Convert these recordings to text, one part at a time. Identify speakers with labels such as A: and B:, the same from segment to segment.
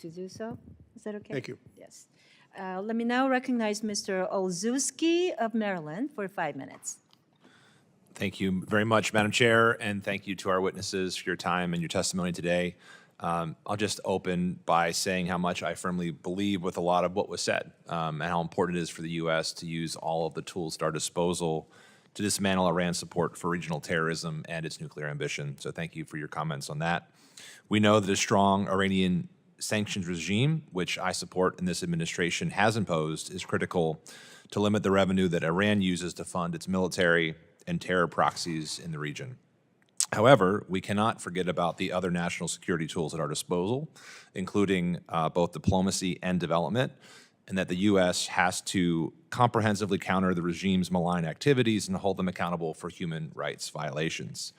A: to do so. Is that okay?
B: Thank you.
A: Yes. Let me now recognize Mr. Olszewski of Maryland for 5 minutes.
C: Thank you very much, Madam Chair, and thank you to our witnesses for your time and your testimony today. I'll just open by saying how much I firmly believe with a lot of what was said, and how important it is for the U.S. to use all of the tools at our disposal to dismantle Iran's support for regional terrorism and its nuclear ambition. So thank you for your comments on that. We know that a strong Iranian sanctions regime, which I support and this administration has imposed, is critical to limit the revenue that Iran uses to fund its military and terror proxies in the region. However, we cannot forget about the other national security tools at our disposal, including both diplomacy and development, and that the U.S. has to comprehensively counter the regime's malign activities and hold them accountable for human rights violations.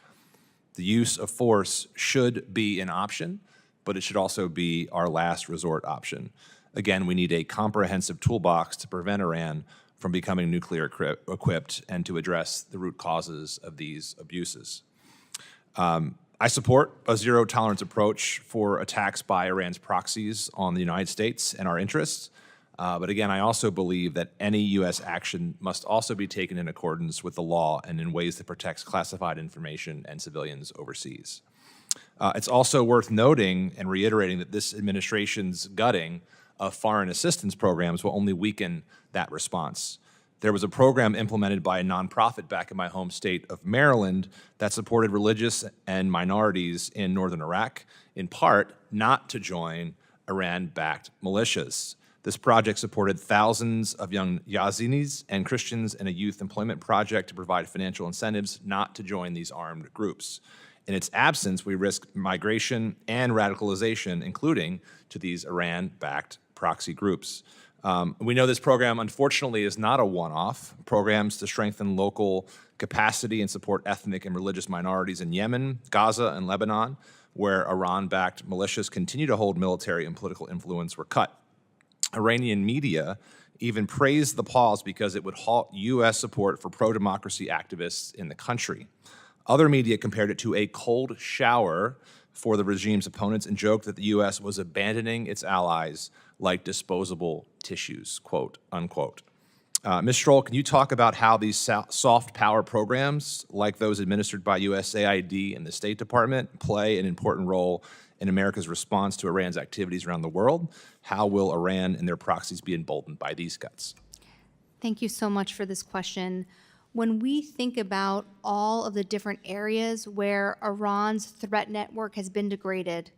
C: The use of force should be an option, but it should also be our last resort option. Again, we need a comprehensive toolbox to prevent Iran from becoming nuclear equipped and to address the root causes of these abuses. I support a zero-tolerance approach for attacks by Iran's proxies on the United States and our interests. But again, I also believe that any U.S. action must also be taken in accordance with the law and in ways that protects classified information and civilians overseas. It's also worth noting and reiterating that this administration's gutting of foreign assistance programs will only weaken that response. There was a program implemented by a nonprofit back in my home state of Maryland that supported religious and minorities in northern Iraq, in part not to join Iran-backed militias. This project supported thousands of young Yazidis and Christians in a youth employment project to provide financial incentives not to join these armed groups. In its absence, we risk migration and radicalization, including to these Iran-backed proxy groups. We know this program, unfortunately, is not a one-off. Programs to strengthen local capacity and support ethnic and religious minorities in Yemen, Gaza, and Lebanon, where Iran-backed militias continue to hold military and political influence, were cut. Iranian media even praised the pause because it would halt U.S. support for pro-democracy activists in the country. Other media compared it to a cold shower for the regime's opponents and joked that the U.S. was abandoning its allies like disposable tissues, quote, unquote. Ms. Stroll, can you talk about how these soft power programs, like those administered by USAID and the State Department, play an important role in America's response to Iran's activities around the world? How will Iran and their proxies be emboldened by these cuts?
D: Thank you so much for this question. When we think about all of the different areas where Iran's threat network has been degraded,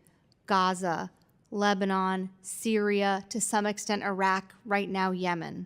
D: Gaza, Lebanon, Syria, to some extent Iraq, right now Yemen,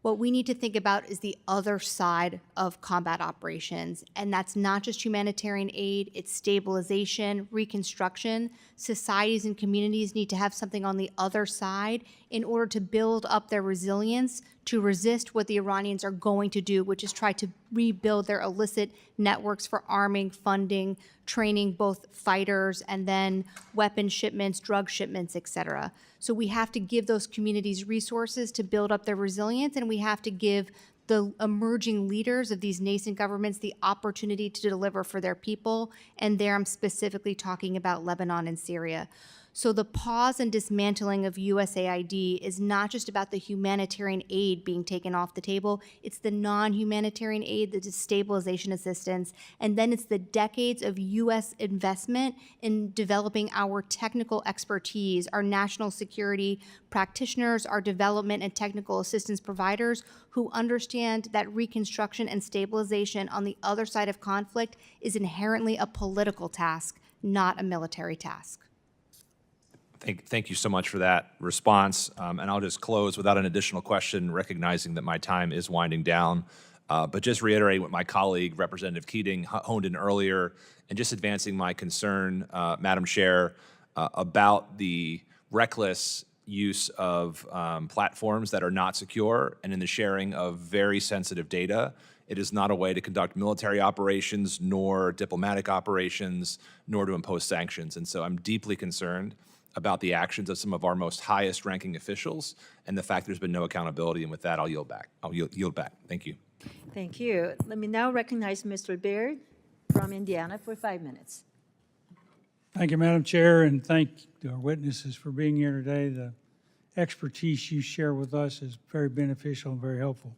D: what we need to think about is the other side of combat operations. And that's not just humanitarian aid, it's stabilization, reconstruction. Societies and communities need to have something on the other side in order to build up their resilience to resist what the Iranians are going to do, which is try to rebuild their illicit networks for arming, funding, training both fighters and then weapon shipments, drug shipments, et cetera. So we have to give those communities resources to build up their resilience, and we have to give the emerging leaders of these nascent governments the opportunity to deliver for their people, and there I'm specifically talking about Lebanon and Syria. So the pause and dismantling of USAID is not just about the humanitarian aid being taken off the table, it's the non-humanitarian aid, the stabilization assistance, and then it's the decades of U.S. investment in developing our technical expertise, our national security practitioners, our development and technical assistance providers who understand that reconstruction and stabilization on the other side of conflict is inherently a political task, not a military task.
C: Thank you so much for that response. And I'll just close without an additional question, recognizing that my time is winding down. But just reiterating what my colleague, Representative Keating, honed in earlier, and just advancing my concern, Madam Chair, about the reckless use of platforms that are not secure and in the sharing of very sensitive data. It is not a way to conduct military operations, nor diplomatic operations, nor to impose sanctions. And so I'm deeply concerned about the actions of some of our most highest ranking officials and the fact there's been no accountability. And with that, I'll yield back. Thank you.
A: Thank you. Let me now recognize Mr. Baird from Indiana for 5 minutes.
B: Thank you, Madam Chair, and thank our witnesses for being here today. The expertise you share with us is very beneficial and very helpful.